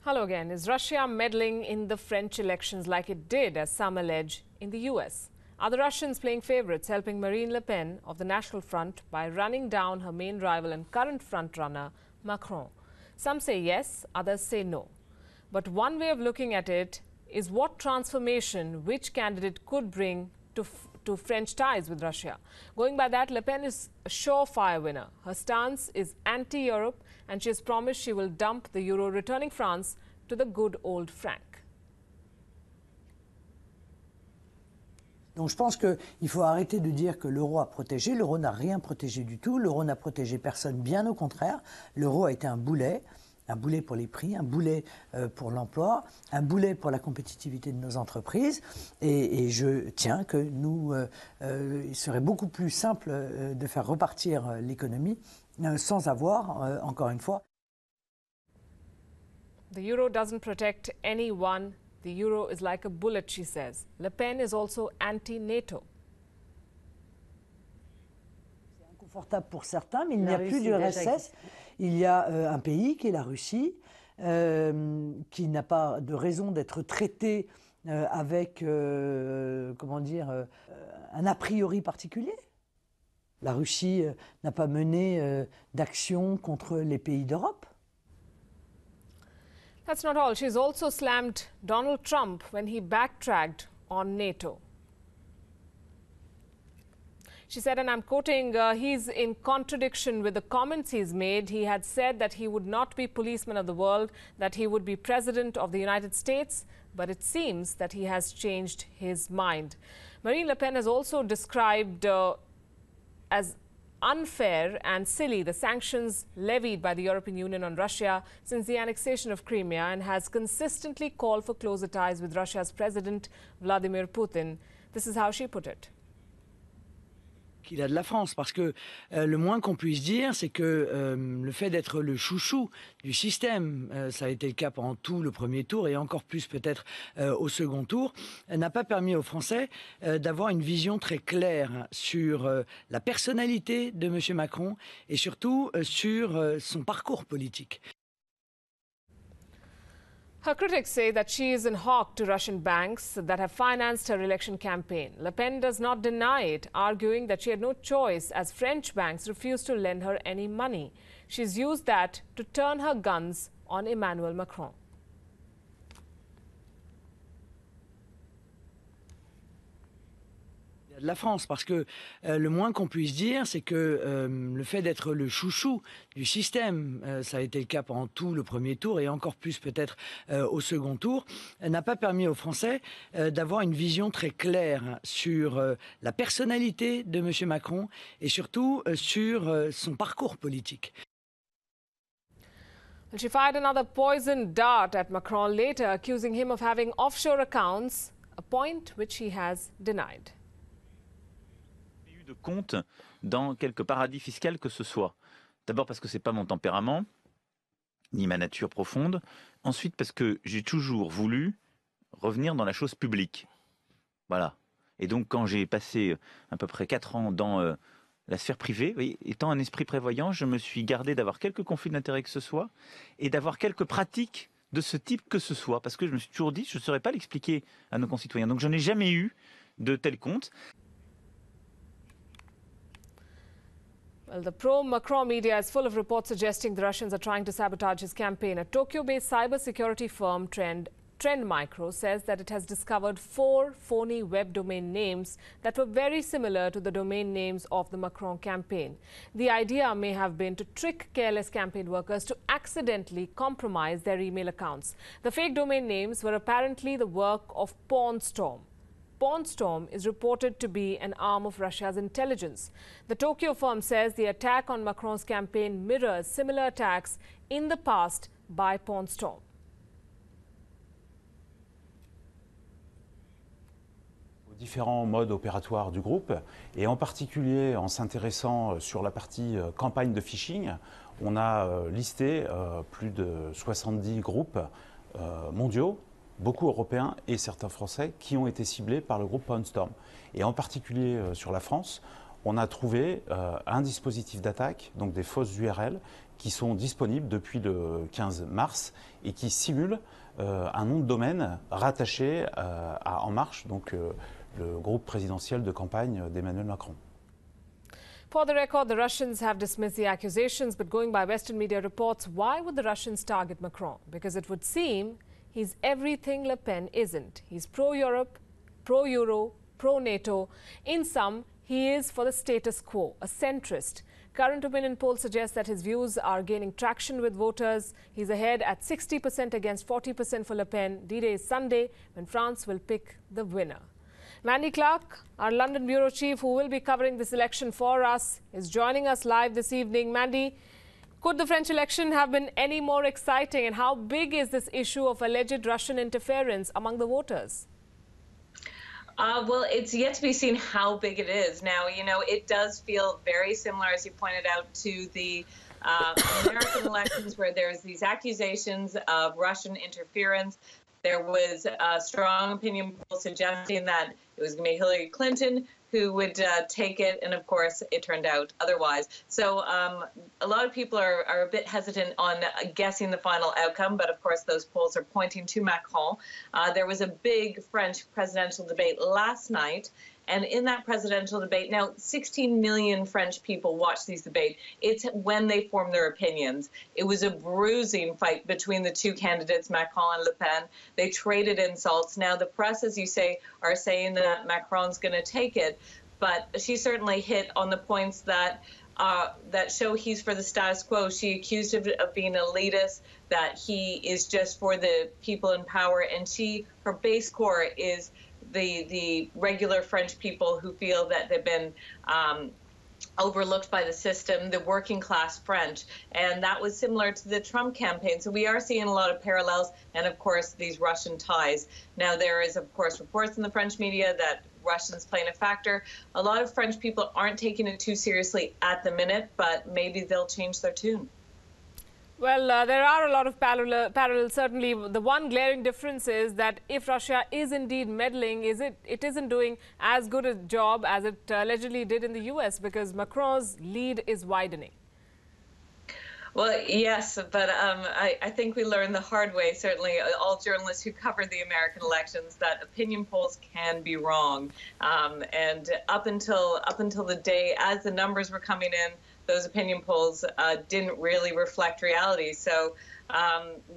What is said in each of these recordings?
Hello again. Is Russia meddling in the French elections like it did, as some allege, in the US? Are the Russians playing favourites, helping Marine Le Pen of the National Front by running down her main rival and current frontrunner, Macron? Some say yes, others say no. But one way of looking at it is what transformation which candidate could bring to French ties with Russia. Going by that, Le Pen is a surefire winner. Her stance is anti-Europe and she has promised she will dump the euro, returning France to the good old franc. Donc je pense qu'il faut arrêter de dire que l'euro a protégé. L'euro n'a rien protégé du tout. L'euro n'a protégé personne, bien au contraire. L'euro a été un boulet pour les prix, un boulet pour l'emploi, un boulet pour la compétitivité de nos entreprises. Et je tiens que il serait beaucoup plus simple de faire repartir l'économie sans avoir, encore une fois... The euro doesn't protect anyone. The euro is like a bullet, she says. Le Pen is also anti-NATO. C'est inconfortable pour certains, mais il n'y a plus d'URSS. Il y a un pays qui est la Russie, qui n'a pas de raison d'être traité avec, comment dire, un a priori particulier. La Russie n'a pas mené d'action contre les pays d'Europe. That's not all. She's also slammed Donald Trump when he backtracked on NATO. She said, and I'm quoting, he's in contradiction with the comments he's made. He had said that he would not be policeman of the world, that he would be president of the United States, but it seems that he has changed his mind. Marine Le Pen has also described as unfair and silly the sanctions levied by the European Union on Russia since the annexation of Crimea, and has consistently called for closer ties with Russia's President Vladimir Putin. This is how she put it. Qu'il a de la France, parce que le moins qu'on puisse dire, c'est que le fait d'être le chouchou du système, ça a été le cas pendant tout le premier tour et encore plus peut-être au second tour, n'a pas permis aux Français d'avoir une vision très claire sur la personnalité de M. Macron et surtout sur son parcours politique. Her critics say that she is in hock to Russian banks that have financed her election campaign. Le Pen does not deny it, arguing that she had no choice as French banks refused to lend her any money. She's used that to turn her guns on Emmanuel Macron. De la France, parce que le moins qu'on puisse dire, c'est que le fait d'être le chouchou du système, ça a été le cas pendant tout le premier tour et encore plus peut-être au second tour, n'a pas permis aux Français d'avoir une vision très claire sur la personnalité de M. Macron et surtout sur son parcours politique. And she fired another poison dart at Macron later, accusing him of having offshore accounts, a point which he has denied. De compte dans quelque paradis fiscal que ce soit. D'abord parce que c'est pas mon tempérament, ni ma nature profonde. Ensuite parce que j'ai toujours voulu revenir dans la chose publique. Voilà. Et donc quand j'ai passé à peu près 4 ans dans la sphère privée, oui, étant un esprit prévoyant, je me suis gardé d'avoir quelques conflits d'intérêts que ce soit et d'avoir quelques pratiques de ce type que ce soit. Parce que je me suis toujours dit, je ne saurais pas l'expliquer à nos concitoyens. Donc je n'ai jamais eu de tel compte. Well, the pro-Macron media is full of reports suggesting the Russians are trying to sabotage his campaign. A Tokyo-based cybersecurity firm, Trend Micro, says that it has discovered 4 phony web domain names that were very similar to the domain names of the Macron campaign. The idea may have been to trick careless campaign workers to accidentally compromise their email accounts. The fake domain names were apparently the work of Pawnstorm. Pawnstorm is reported to be an arm of Russia's intelligence. The Tokyo firm says the attack on Macron's campaign mirrors similar attacks in the past by Pawnstorm. Aux différents modes opératoires du groupe, et en particulier en s'intéressant sur la partie campagne de phishing, on a listé plus de 70 groupes mondiaux, beaucoup européens et certains français qui ont été ciblés par le groupe Pawnstorm. Et en particulier sur la France, on a trouvé un dispositif d'attaque, donc des fausses URL, qui sont disponibles depuis le 15 mars et qui simulent un nom de domaine rattaché à En Marche, donc le groupe présidentiel de campagne d'Emmanuel Macron. For the record, the Russians have dismissed the accusations, but going by Western media reports, why would the Russians target Macron? Because it would seem he's everything Le Pen isn't. He's pro-Europe, pro-Euro, pro-NATO. In sum, he is for the status quo, a centrist. Current opinion polls suggest that his views are gaining traction with voters. He's ahead at 60% against 40% for Le Pen. D-Day is Sunday, when France will pick the winner. Mandy Clark, our London bureau chief, who will be covering this election for us, is joining us live this evening. Mandy, could the French election have been any more exciting, and how big is this issue of alleged Russian interference among the voters? Well, it's yet to be seen how big it is. Now, you know, it does feel very similar, as you pointed out, to the American elections, where there's these accusations of Russian interference. There was a strong opinion poll suggesting that it was going to be Hillary Clinton who would take it, and of course it turned out otherwise. So a lot of people are a bit hesitant on guessing the final outcome, but of course those polls are pointing to Macron. There was a big French presidential debate last night, and in that presidential debate, now 16 million French people watch these debates. It's when they form their opinions. It was a bruising fight between the two candidates, Macron and Le Pen. They traded insults. Now the press, as you say, are saying that Macron's going to take it, but she certainly hit on the points that that show he's for the status quo. She accused him of being elitist, that he is just for the people in power, and her base core is the regular French people who feel that they've been overlooked by the system, the working class French. And that was similar to the Trump campaign. So we are seeing a lot of parallels, and of course these Russian ties. Now there is of course reports in the French media that Russians playing a factor. A lot of French people aren't taking it too seriously at the minute, but maybe they'll change their tune. Well, there are a lot of parallels. Certainly, the one glaring difference is that if Russia is indeed meddling, it isn't doing as good a job as it allegedly did in the US, because Macron's lead is widening. Well, yes, but I think we learned the hard way, certainly all journalists who cover the American elections, that opinion polls can be wrong. And up until the day, as the numbers were coming in, those opinion polls didn't really reflect reality. So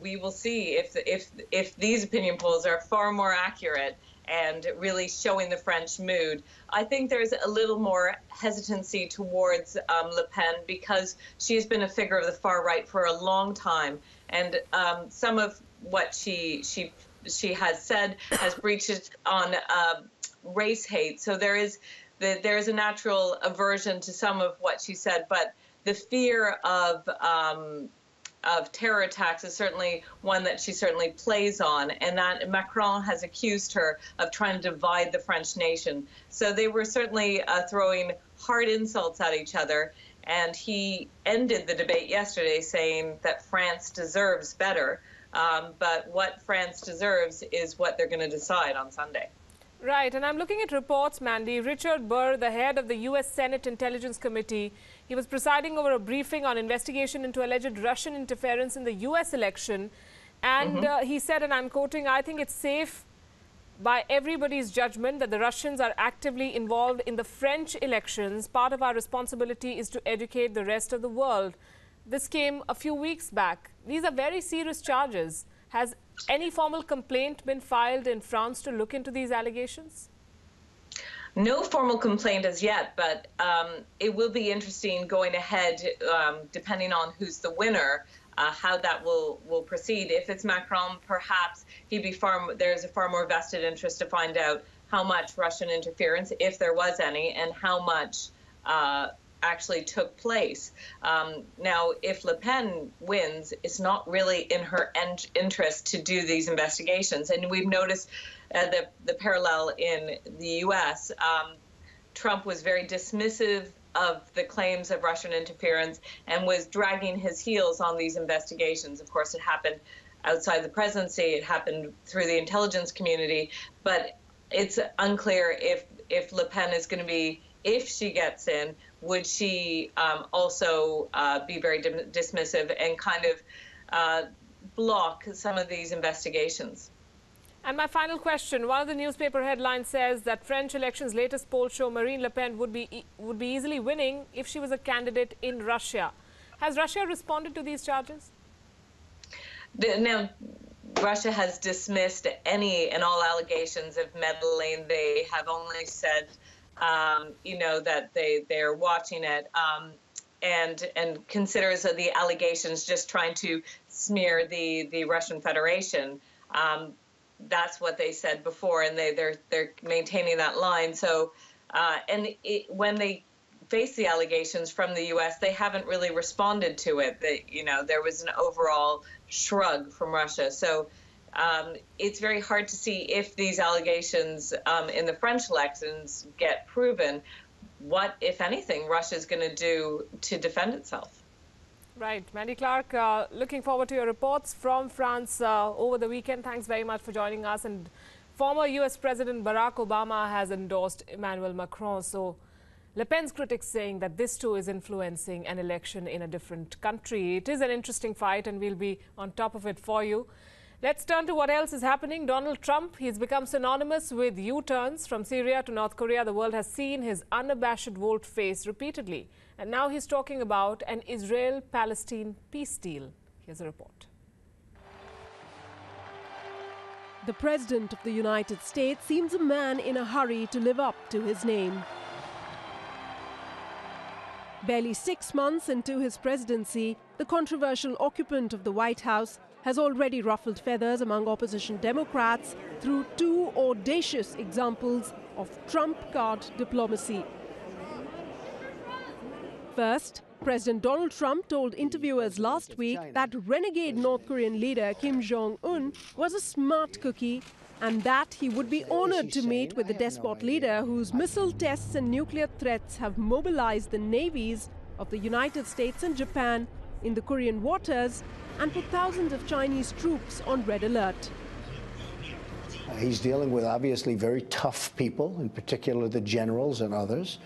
we will see if these opinion polls are far more accurate and really showing the French mood. I think there's a little more hesitancy towards Le Pen, because she's been a figure of the far right for a long time, and some of what she has said has breached on race hate. So there is a natural aversion to some of what she said, but the fear of terror attacks is certainly one that she certainly plays on, and that Macron has accused her of trying to divide the French nation. So they were certainly throwing hard insults at each other, and he ended the debate yesterday saying that France deserves better, but what France deserves is what they're going to decide on Sunday. Right, and I'm looking at reports, Mandy. Richard Burr, the head of the U.S. Senate Intelligence Committee, he was presiding over a briefing on investigation into alleged Russian interference in the U.S. election. And he said, and I'm quoting, "I think it's safe by everybody's judgment that the Russians are actively involved in the French elections. Part of our responsibility is to educate the rest of the world." This came a few weeks back. These are very serious charges. Has any formal complaint been filed in France to look into these allegations? No formal complaint as yet, but it will be interesting going ahead, depending on who's the winner, how that will proceed. If it's Macron, perhaps there's a far more vested interest to find out how much Russian interference, if there was any, and how much actually took place. Now, if Le Pen wins, it's not really in her interest to do these investigations. And we've noticed the parallel in the U.S. Trump was very dismissive of the claims of Russian interference and was dragging his heels on these investigations. Of course, it happened outside the presidency. It happened through the intelligence community. But it's unclear if Le Pen is going to be if she gets in, would she also be very dismissive and kind of block some of these investigations? And my final question, one of the newspaper headlines says that French elections' latest polls show Marine Le Pen would be easily winning if she was a candidate in Russia. Has Russia responded to these charges? Now, Russia has dismissed any and all allegations of meddling. They have only said, you know, that they're watching it and considers the allegations just trying to smear the Russian Federation. That's what they said before, and they're maintaining that line. So, when they face the allegations from the U.S., they haven't really responded to it. You know, there was an overall shrug from Russia. So it's very hard to see if these allegations in the French elections get proven, what, if anything, Russia is going to do to defend itself. Right. Mandy Clark, looking forward to your reports from France over the weekend. Thanks very much for joining us. And former U.S. President Barack Obama has endorsed Emmanuel Macron. So Le Pen's critics saying that this too is influencing an election in a different country. It is an interesting fight and we'll be on top of it for you. Let's turn to what else is happening. Donald Trump, he's become synonymous with U-turns from Syria to North Korea. The world has seen his unabashed volte-face repeatedly. And now he's talking about an Israel-Palestine peace deal. Here's a report. The President of the United States seems a man in a hurry to live up to his name. Barely 6 months into his presidency, the controversial occupant of the White House has already ruffled feathers among opposition Democrats through 2 audacious examples of Trump card diplomacy. First, President Donald Trump told interviewers last week that renegade North Korean leader Kim Jong-un was a smart cookie and that he would be honored to meet with the despot leader whose missile tests and nuclear threats have mobilized the navies of the United States and Japan in the Korean waters and put thousands of Chinese troops on red alert. He's dealing with obviously very tough people, in particular the generals and others.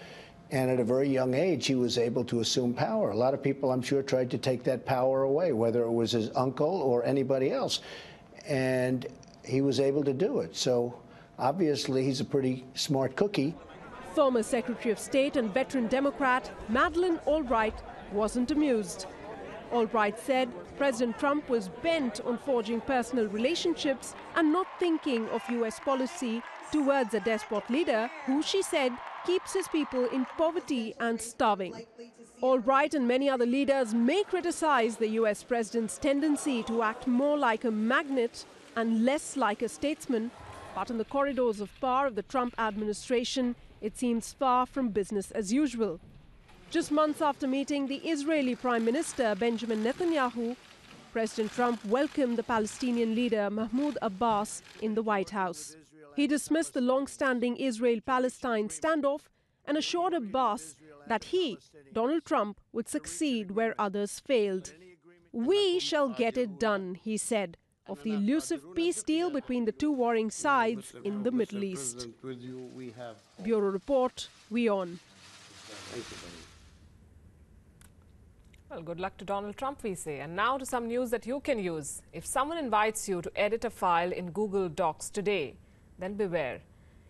And at a very young age, he was able to assume power. A lot of people, I'm sure, tried to take that power away, whether it was his uncle or anybody else. And he was able to do it. So obviously, he's a pretty smart cookie. Former Secretary of State and veteran Democrat Madeleine Albright wasn't amused. Albright said President Trump was bent on forging personal relationships and not thinking of U.S. policy towards a despot leader who, she said, keeps his people in poverty and starving. Albright and many other leaders may criticize the U.S. president's tendency to act more like a magnet and less like a statesman, but in the corridors of power of the Trump administration, it seems far from business as usual. Just months after meeting the Israeli Prime Minister Benjamin Netanyahu, President Trump welcomed the Palestinian leader Mahmoud Abbas in the White House. He dismissed the long-standing Israel-Palestine standoff and assured Abbas that he, Donald Trump, would succeed where others failed. "We shall get it done," he said, of the elusive peace deal between the 2 warring sides in the Middle East. Bureau Report, WION. Well, good luck to Donald Trump, we say. And now to some news that you can use. If someone invites you to edit a file in Google Docs today, then beware.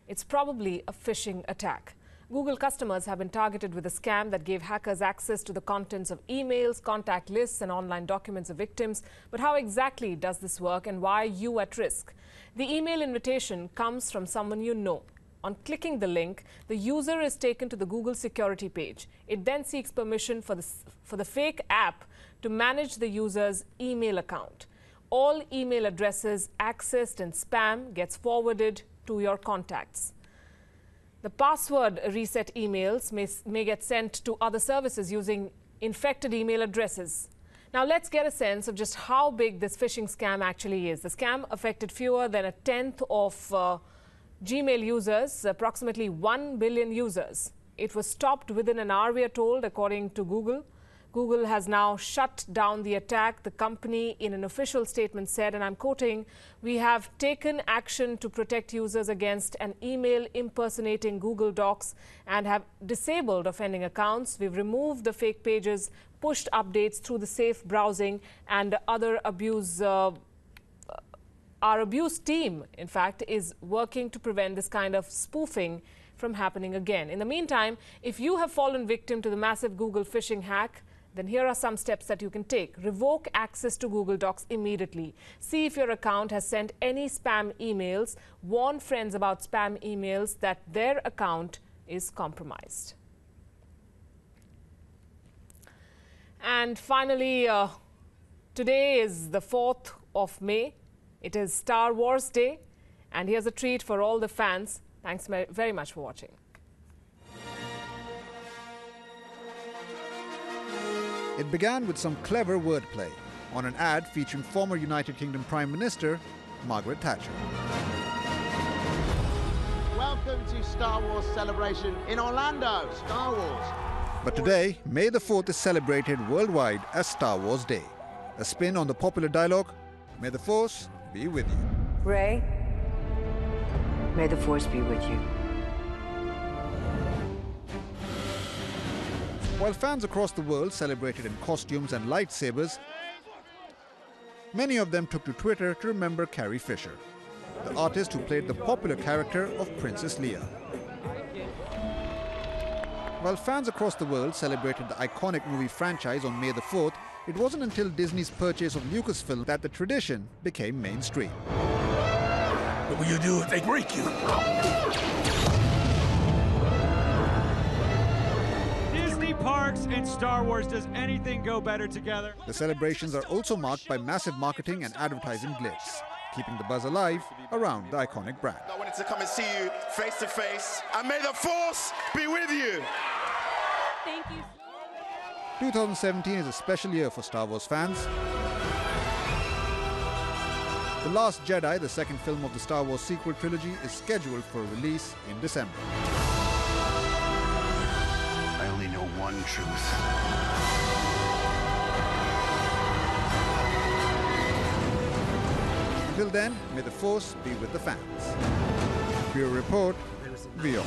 It's probably a phishing attack. Google customers have been targeted with a scam that gave hackers access to the contents of emails, contact lists, and online documents of victims. But how exactly does this work and why are you at risk? The email invitation comes from someone you know. On clicking the link, the user is taken to the Google security page. It then seeks permission for the fake app to manage the user's email account. All email addresses accessed in spam gets forwarded to your contacts. The password reset emails may get sent to other services using infected email addresses. Now let's get a sense of just how big this phishing scam actually is. The scam affected fewer than a tenth of Gmail users, approximately 1 billion users. It was stopped within an hour, we are told, according to Google. Google has now shut down the attack. The company, in an official statement, said, and I'm quoting, "We have taken action to protect users against an email impersonating Google Docs and have disabled offending accounts. We've removed the fake pages, pushed updates through the safe browsing and other abuse." Our abuse team, in fact, is working to prevent this kind of spoofing from happening again. In the meantime, if you have fallen victim to the massive Google phishing hack, then here are some steps that you can take. Revoke access to Google Docs immediately. See if your account has sent any spam emails. Warn friends about spam emails that their account is compromised. And finally, today is the 4th of May. It is Star Wars Day. And here's a treat for all the fans. Thanks very much for watching. It began with some clever wordplay on an ad featuring former United Kingdom Prime Minister Margaret Thatcher. Welcome to Star Wars celebration in Orlando, Star Wars. But today, May the 4th is celebrated worldwide as Star Wars Day. A spin on the popular dialogue, "May the Force be with you." Rey, may the Force be with you. While fans across the world celebrated in costumes and lightsabers, many of them took to Twitter to remember Carrie Fisher, the artist who played the popular character of Princess Leia. While fans across the world celebrated the iconic movie franchise on May the 4th, it wasn't until Disney's purchase of Lucasfilm that the tradition became mainstream. What will you do if they break you? Disney Parks and Star Wars, does anything go better together? The celebrations are also marked by massive marketing and advertising glitz, keeping the buzz alive around the iconic brand. I wanted to come and see you face to face, and may the Force be with you. Thank you. 2017 is a special year for Star Wars fans. The Last Jedi, the second film of the Star Wars sequel trilogy, is scheduled for release in December. I only know one truth. Until then, may the Force be with the fans. Bureau Report, WION.